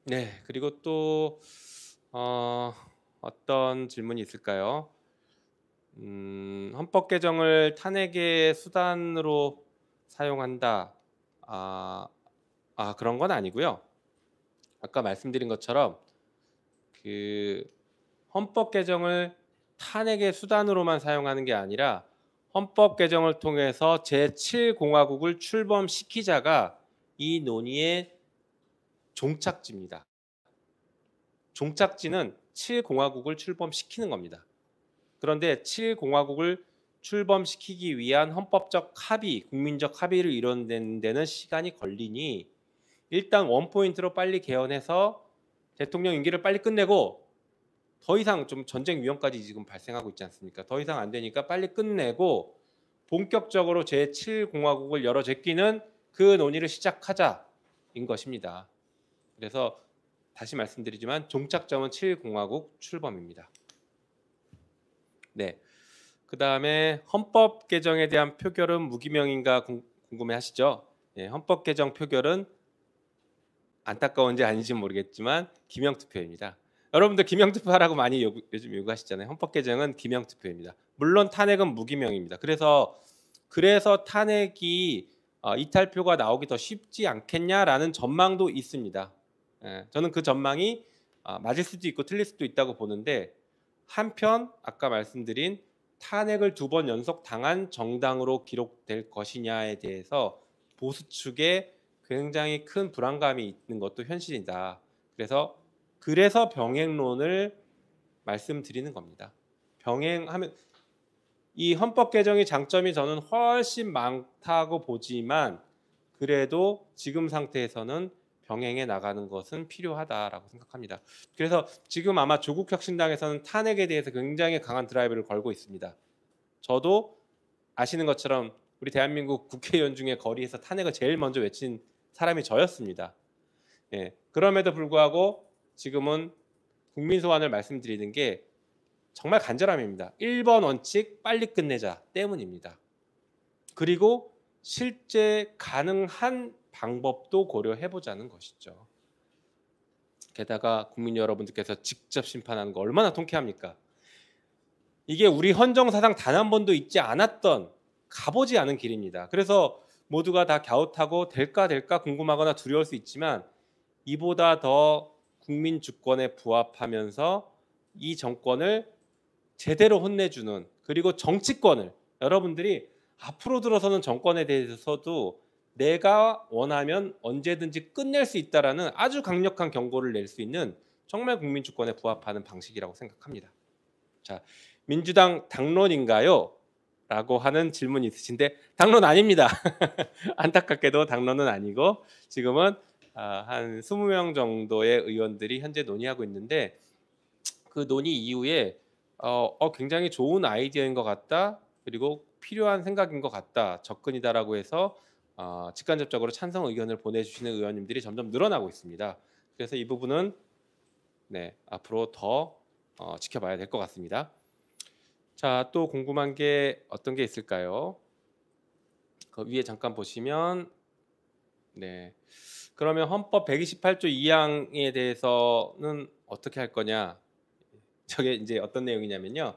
네, 그리고 또 어떤 질문이 있을까요? 헌법 개정을 탄핵의 수단으로 사용한다. 아, 그런 건 아니고요. 아까 말씀드린 것처럼 그 헌법 개정을 탄핵의 수단으로만 사용하는 게 아니라 헌법 개정을 통해서 제7공화국을 출범시키자가 이 논의의 종착지입니다. 종착지는 7공화국을 출범시키는 겁니다. 그런데 7공화국을 출범시키기 위한 헌법적 합의, 국민적 합의를 이뤄내는 데는 시간이 걸리니 일단 원포인트로 빨리 개헌해서 대통령 임기를 빨리 끝내고 더 이상 좀 전쟁 위험까지 지금 발생하고 있지 않습니까? 더 이상 안 되니까 빨리 끝내고 본격적으로 제7공화국을 열어 제끼는 그 논의를 시작하자인 것입니다. 그래서 다시 말씀드리지만 종착점은 7공화국 출범입니다. 네. 그 다음에 헌법 개정에 대한 표결은 무기명인가 궁금해하시죠? 네, 헌법 개정 표결은 안타까운지 아닌지 모르겠지만 기명투표입니다. 여러분들 기명투표하라고 많이 요즘 요구하시잖아요. 헌법 개정은 기명투표입니다. 물론 탄핵은 무기명입니다. 그래서 탄핵이 이탈표가 나오기 더 쉽지 않겠냐라는 전망도 있습니다. 저는 그 전망이 맞을 수도 있고 틀릴 수도 있다고 보는데 한편 아까 말씀드린 탄핵을 2번 연속 당한 정당으로 기록될 것이냐에 대해서 보수 측에 굉장히 큰 불안감이 있는 것도 현실이다. 그래서 병행론을 말씀드리는 겁니다. 병행하면 이 헌법 개정의 장점이 저는 훨씬 많다고 보지만 그래도 지금 상태에서는 병행해 나가는 것은 필요하다라고 생각합니다. 그래서 지금 아마 조국혁신당에서는 탄핵에 대해서 굉장히 강한 드라이브를 걸고 있습니다. 저도 아시는 것처럼 우리 대한민국 국회의원 중에 거리에서 탄핵을 제일 먼저 외친 사람이 저였습니다. 그럼에도 불구하고 지금은 국민 소원을 말씀드리는 게 정말 간절함입니다. 1번 원칙 빨리 끝내자 때문입니다. 그리고 실제 가능한 방법도 고려해보자는 것이죠. 게다가 국민 여러분들께서 직접 심판하는 거 얼마나 통쾌합니까? 이게 우리 헌정사상 단 한 번도 있지 않았던 가보지 않은 길입니다. 그래서 모두가 다 갸웃하고 될까 궁금하거나 두려울 수 있지만 이보다 더 국민 주권에 부합하면서 이 정권을 제대로 혼내주는 그리고 정치권을 여러분들이 앞으로 들어서는 정권에 대해서도 내가 원하면 언제든지 끝낼 수 있다라는 아주 강력한 경고를 낼 수 있는 정말 국민 주권에 부합하는 방식이라고 생각합니다. 자, 민주당 당론인가요? 라고 하는 질문이 있으신데 당론 아닙니다. 안타깝게도 당론은 아니고 지금은 한 20명 정도의 의원들이 현재 논의하고 있는데 그 논의 이후에 굉장히 좋은 아이디어인 것 같다. 그리고 필요한 생각인 것 같다. 접근이다라고 해서 직간접적으로 찬성 의견을 보내주시는 의원님들이 점점 늘어나고 있습니다. 그래서 이 부분은 앞으로 더 지켜봐야 될 것 같습니다. 자, 또 궁금한 게 어떤 게 있을까요? 그 위에 잠깐 보시면 그러면 헌법 128조 2항에 대해서는 어떻게 할 거냐? 저게 이제 어떤 내용이냐면요.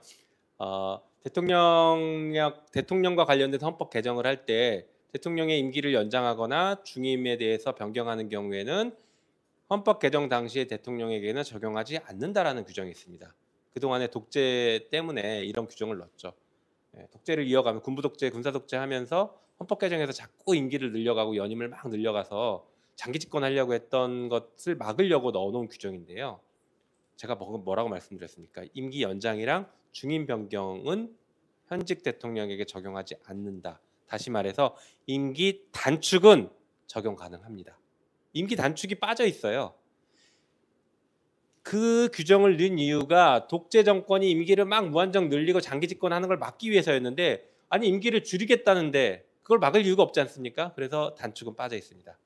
대통령과 관련된 헌법 개정을 할 때 대통령의 임기를 연장하거나 중임에 대해서 변경하는 경우에는 헌법 개정 당시에 대통령에게는 적용하지 않는다라는 규정이 있습니다. 그동안의 독재 때문에 이런 규정을 넣었죠. 독재를 이어가면 군부 독재, 군사 독재 하면서 헌법 개정에서 자꾸 임기를 늘려가고 연임을 막 늘려가서 장기 집권하려고 했던 것을 막으려고 넣어놓은 규정인데요. 제가 뭐라고 말씀드렸습니까? 임기 연장이랑 중임 변경은 현직 대통령에게 적용하지 않는다. 다시 말해서 임기 단축은 적용 가능합니다. 임기 단축이 빠져 있어요. 그 규정을 넣은 이유가 독재 정권이 임기를 막 무한정 늘리고 장기 집권하는 걸 막기 위해서였는데 아니 임기를 줄이겠다는데 그걸 막을 이유가 없지 않습니까? 그래서 단축은 빠져 있습니다.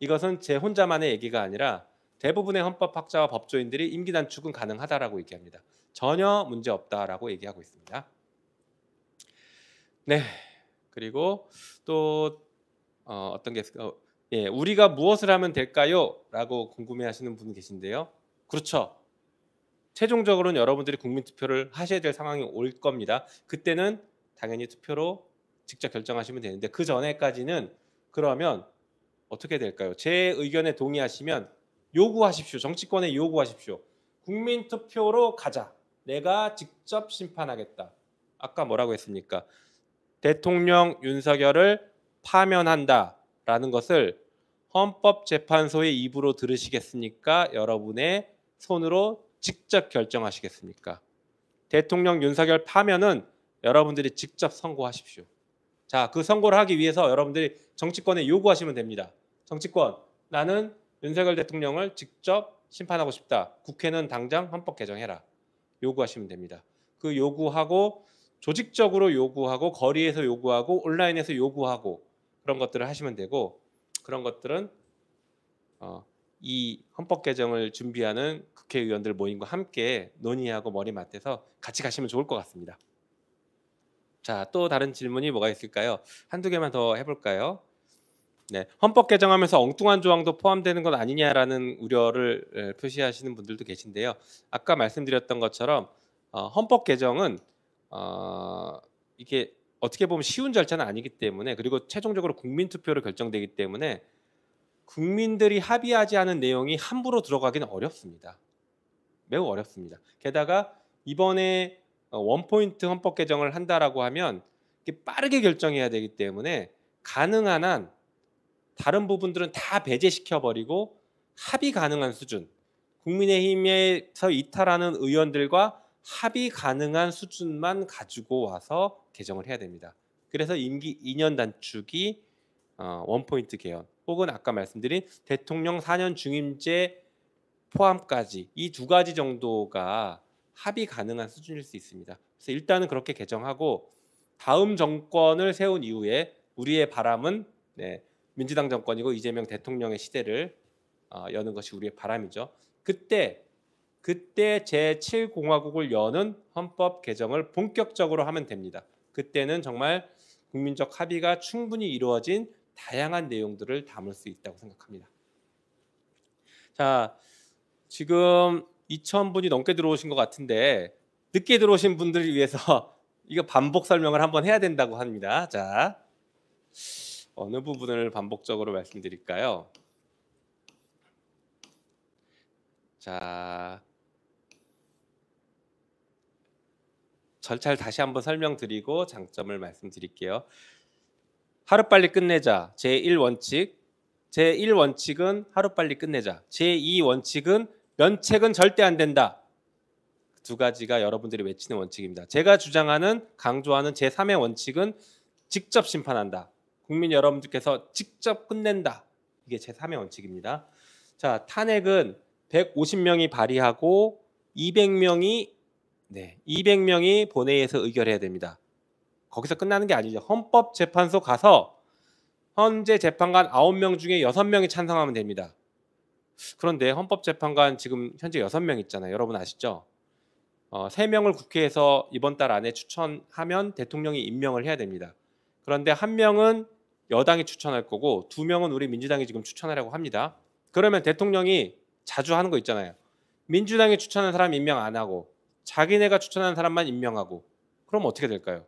이것은 제 혼자만의 얘기가 아니라 대부분의 헌법학자와 법조인들이 임기 단축은 가능하다라고 얘기합니다. 전혀 문제 없다라고 얘기하고 있습니다. 네. 그리고 또 어떤 게 있을까요? 우리가 무엇을 하면 될까요? 라고 궁금해하시는 분 계신데요. 그렇죠. 최종적으로는 여러분들이 국민투표를 하셔야 될 상황이 올 겁니다. 그때는 당연히 투표로 직접 결정하시면 되는데 그 전에까지는 그러면 어떻게 될까요? 제 의견에 동의하시면 요구하십시오. 정치권에 요구하십시오. 국민투표로 가자. 내가 직접 심판하겠다. 아까 뭐라고 했습니까? 대통령 윤석열을 파면한다라는 것을 헌법재판소의 입으로 들으시겠습니까? 여러분의 손으로 직접 결정하시겠습니까? 대통령 윤석열 파면은 여러분들이 직접 선고하십시오. 자, 그 선고를 하기 위해서 여러분들이 정치권에 요구하시면 됩니다. 정치권, 나는 윤석열 대통령을 직접 심판하고 싶다. 국회는 당장 헌법 개정해라. 요구하시면 됩니다. 그 요구하고 조직적으로 요구하고 거리에서 요구하고 온라인에서 요구하고 그런 것들을 하시면 되고 그런 것들은 이 헌법 개정을 준비하는 국회의원들 모임과 함께 논의하고 머리 맞대서 같이 가시면 좋을 것 같습니다. 자, 또 다른 질문이 뭐가 있을까요? 한두 개만 더 해볼까요? 네, 헌법 개정하면서 엉뚱한 조항도 포함되는 것 아니냐라는 우려를 표시하시는 분들도 계신데요. 아까 말씀드렸던 것처럼 헌법 개정은 이게 어떻게 보면 쉬운 절차는 아니기 때문에 그리고 최종적으로 국민투표로 결정되기 때문에 국민들이 합의하지 않은 내용이 함부로 들어가기는 어렵습니다. 매우 어렵습니다. 게다가 이번에 원포인트 헌법 개정을 한다라고 하면 빠르게 결정해야 되기 때문에 가능한 한 다른 부분들은 다 배제시켜 버리고 합의 가능한 수준, 국민의힘에서 이탈하는 의원들과 합의 가능한 수준만 가지고 와서 개정을 해야 됩니다. 그래서 임기 2년 단축이 원포인트 개헌 혹은 아까 말씀드린 대통령 4년 중임제 포함까지 이 두 가지 정도가 합의 가능한 수준일 수 있습니다. 그래서 일단은 그렇게 개정하고 다음 정권을 세운 이후에 우리의 바람은 민주당 정권이고 이재명 대통령의 시대를 여는 것이 우리의 바람이죠. 그때 제7공화국을 여는 헌법 개정을 본격적으로 하면 됩니다. 그때는 정말 국민적 합의가 충분히 이루어진 다양한 내용들을 담을 수 있다고 생각합니다. 자, 지금 2,000분이 넘게 들어오신 것 같은데 늦게 들어오신 분들을 위해서 이거 반복 설명을 한번 해야 된다고 합니다. 자, 어느 부분을 반복적으로 말씀드릴까요? 자, 절차를 다시 한번 설명드리고 장점을 말씀드릴게요. 하루빨리 끝내자. 제1원칙. 제1원칙은 하루빨리 끝내자. 제2원칙은 면책은 절대 안 된다. 두 가지가 여러분들이 외치는 원칙입니다. 제가 주장하는 강조하는 제3의 원칙은 직접 심판한다. 국민 여러분들께서 직접 끝낸다. 이게 제3의 원칙입니다. 자, 탄핵은 150명이 발의하고 200명이 본회의에서 의결해야 됩니다. 거기서 끝나는 게 아니죠. 헌법재판소 가서 현재 재판관 9명 중에 6명이 찬성하면 됩니다. 그런데 헌법재판관 지금 현재 6명 있잖아요. 여러분 아시죠? 3명을 국회에서 이번 달 안에 추천하면 대통령이 임명을 해야 됩니다. 그런데 1명은 여당이 추천할 거고 2명은 우리 민주당이 지금 추천하려고 합니다. 그러면 대통령이 자주 하는 거 있잖아요. 민주당이 추천한 사람 임명 안 하고 자기네가 추천한 사람만 임명하고 그럼 어떻게 될까요?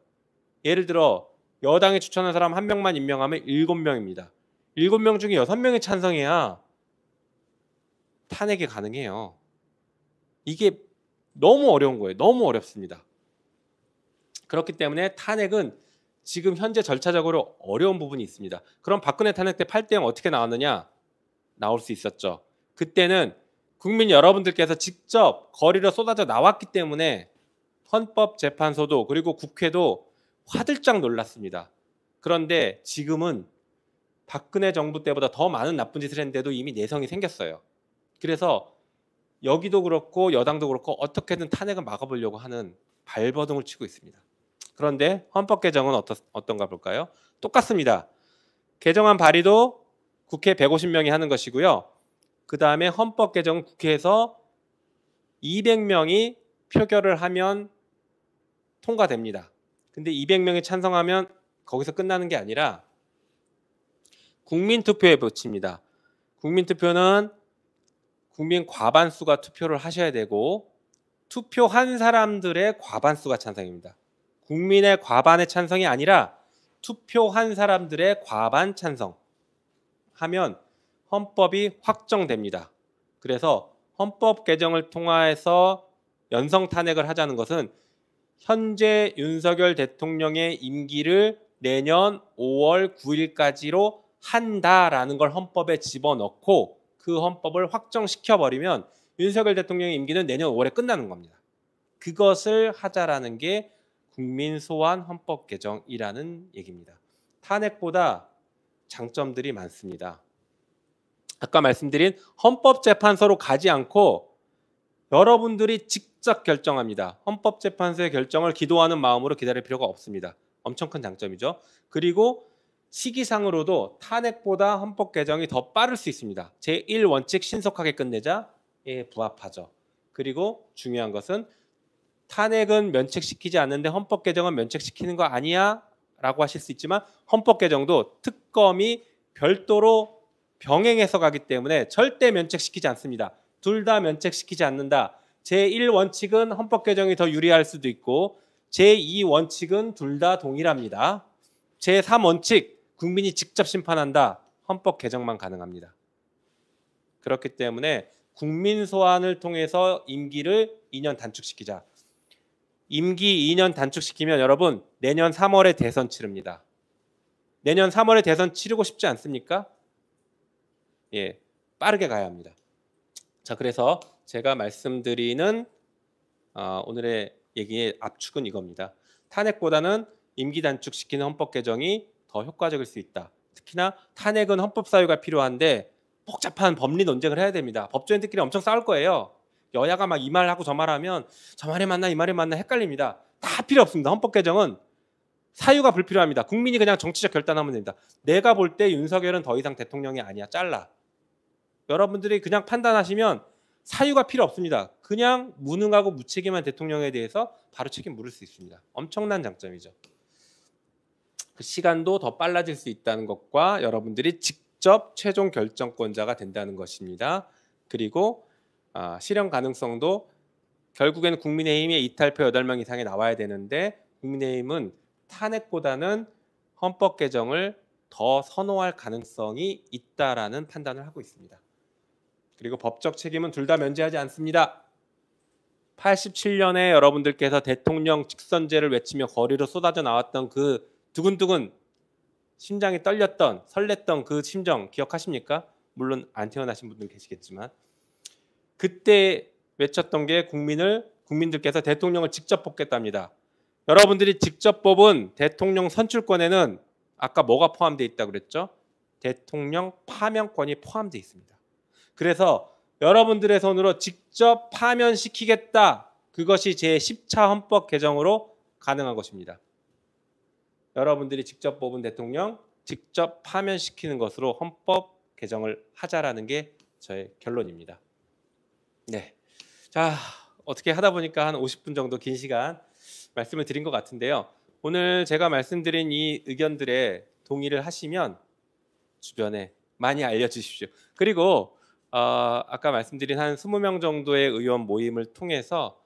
예를 들어 여당이 추천한 사람 1명만 임명하면 7명입니다. 7명 중에 6명이 찬성해야 탄핵이 가능해요. 이게 너무 어려운 거예요. 너무 어렵습니다. 그렇기 때문에 탄핵은 지금 현재 절차적으로 어려운 부분이 있습니다. 그럼 박근혜 탄핵 때 8대0 어떻게 나왔느냐? 나올 수 있었죠. 그때는 국민 여러분들께서 직접 거리로 쏟아져 나왔기 때문에 헌법재판소도 그리고 국회도 화들짝 놀랐습니다. 그런데 지금은 박근혜 정부 때보다 더 많은 나쁜 짓을 했는데도 이미 내성이 생겼어요. 그래서 여기도 그렇고 여당도 그렇고 어떻게든 탄핵을 막아보려고 하는 발버둥을 치고 있습니다. 그런데 헌법 개정은 어떤가 볼까요? 똑같습니다. 개정안 발의도 국회 150명이 하는 것이고요. 그 다음에 헌법 개정 국회에서 200명이 표결을 하면 통과됩니다. 근데 200명이 찬성하면 거기서 끝나는 게 아니라 국민투표에 붙입니다. 국민투표는 국민 과반수가 투표를 하셔야 되고 투표한 사람들의 과반수가 찬성입니다. 국민의 과반의 찬성이 아니라 투표한 사람들의 과반 찬성 하면 헌법이 확정됩니다. 그래서 헌법 개정을 통해서 연성 탄핵을 하자는 것은 현재 윤석열 대통령의 임기를 내년 5월 9일까지로 한다라는 걸 헌법에 집어넣고 그 헌법을 확정시켜버리면 윤석열 대통령의 임기는 내년 5월에 끝나는 겁니다. 그것을 하자라는 게 국민 소환 헌법 개정이라는 얘기입니다. 탄핵보다 장점들이 많습니다. 아까 말씀드린 헌법재판소로 가지 않고 여러분들이 직접 결정합니다. 헌법재판소의 결정을 기도하는 마음으로 기다릴 필요가 없습니다. 엄청 큰 장점이죠. 그리고 시기상으로도 탄핵보다 헌법 개정이 더 빠를 수 있습니다. 제1원칙 신속하게 끝내자에 부합하죠. 그리고 중요한 것은 탄핵은 면책시키지 않는데 헌법 개정은 면책시키는 거 아니야? 라고 하실 수 있지만 헌법 개정도 특검이 별도로 병행해서 가기 때문에 절대 면책시키지 않습니다. 둘 다 면책시키지 않는다. 제1원칙은 헌법 개정이 더 유리할 수도 있고 제2원칙은 둘 다 동일합니다. 제3원칙 국민이 직접 심판한다. 헌법 개정만 가능합니다. 그렇기 때문에 국민 소환을 통해서 임기를 2년 단축시키자. 임기 2년 단축시키면 여러분 내년 3월에 대선 치릅니다. 내년 3월에 대선 치르고 싶지 않습니까? 예, 빠르게 가야 합니다. 자, 그래서 제가 말씀드리는 오늘의 얘기의 압축은 이겁니다. 탄핵보다는 임기 단축시키는 헌법 개정이 더 효과적일 수 있다. 특히나 탄핵은 헌법 사유가 필요한데 복잡한 법리 논쟁을 해야 됩니다. 법조인들끼리 엄청 싸울 거예요. 여야가 막 이 말하고 저 말하면 저 말이 맞나 이 말이 맞나 헷갈립니다. 다 필요 없습니다. 헌법 개정은 사유가 불필요합니다. 국민이 그냥 정치적 결단하면 됩니다. 내가 볼 때 윤석열은 더 이상 대통령이 아니야. 잘라. 여러분들이 그냥 판단하시면 사유가 필요 없습니다. 그냥 무능하고 무책임한 대통령에 대해서 바로 책임 물을 수 있습니다. 엄청난 장점이죠. 그 시간도 더 빨라질 수 있다는 것과 여러분들이 직접 최종 결정권자가 된다는 것입니다. 그리고 실현 가능성도 결국에는 국민의힘의 이탈표 8명 이상이 나와야 되는데 국민의힘은 탄핵보다는 헌법 개정을 더 선호할 가능성이 있다라는 판단을 하고 있습니다. 그리고 법적 책임은 둘 다 면제하지 않습니다. 87년에 여러분들께서 대통령 직선제를 외치며 거리로 쏟아져 나왔던 그 두근두근 심장이 떨렸던 설렜던 그 심정 기억하십니까? 물론 안 태어나신 분들 계시겠지만 그때 외쳤던 게 국민들께서 대통령을 직접 뽑겠답니다. 여러분들이 직접 뽑은 대통령 선출권에는 아까 뭐가 포함되어 있다고 그랬죠? 대통령 파면권이 포함되어 있습니다. 그래서 여러분들의 손으로 직접 파면시키겠다. 그것이 제10차 헌법 개정으로 가능한 것입니다. 여러분들이 직접 뽑은 대통령 직접 파면시키는 것으로 헌법 개정을 하자라는 게 저의 결론입니다. 네, 자 어떻게 하다 보니까 한 50분 정도 긴 시간 말씀을 드린 것 같은데요. 오늘 제가 말씀드린 이 의견들에 동의를 하시면 주변에 많이 알려주십시오. 그리고 아까 말씀드린 한 20명 정도의 의원 모임을 통해서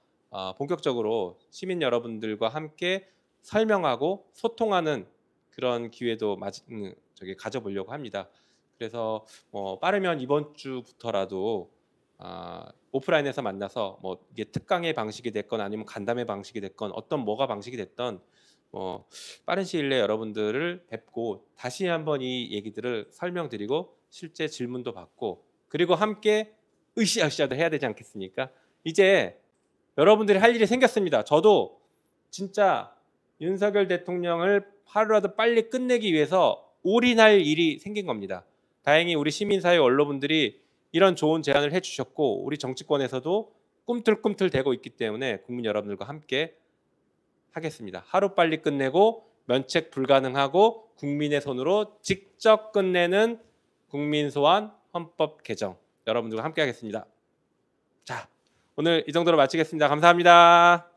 본격적으로 시민 여러분들과 함께 설명하고 소통하는 그런 기회도 가져보려고 합니다. 그래서 빠르면 이번 주부터라도 오프라인에서 만나서 이게 특강의 방식이 됐건 아니면 간담회 방식이 됐건 어떤 뭐가 방식이 됐던 빠른 시일 내에 여러분들을 뵙고 다시 한번 이 얘기들을 설명드리고 실제 질문도 받고 그리고 함께 으쌰으쌰도 해야 되지 않겠습니까? 이제 여러분들이 할 일이 생겼습니다. 저도 진짜 윤석열 대통령을 하루라도 빨리 끝내기 위해서 올인할 일이 생긴 겁니다. 다행히 우리 시민사회 언론분들이 이런 좋은 제안을 해주셨고 우리 정치권에서도 꿈틀꿈틀대고 있기 때문에 국민 여러분들과 함께 하겠습니다. 하루빨리 끝내고 면책 불가능하고 국민의 손으로 직접 끝내는 국민소환 헌법 개정 여러분들과 함께 하겠습니다. 자, 오늘 이 정도로 마치겠습니다. 감사합니다.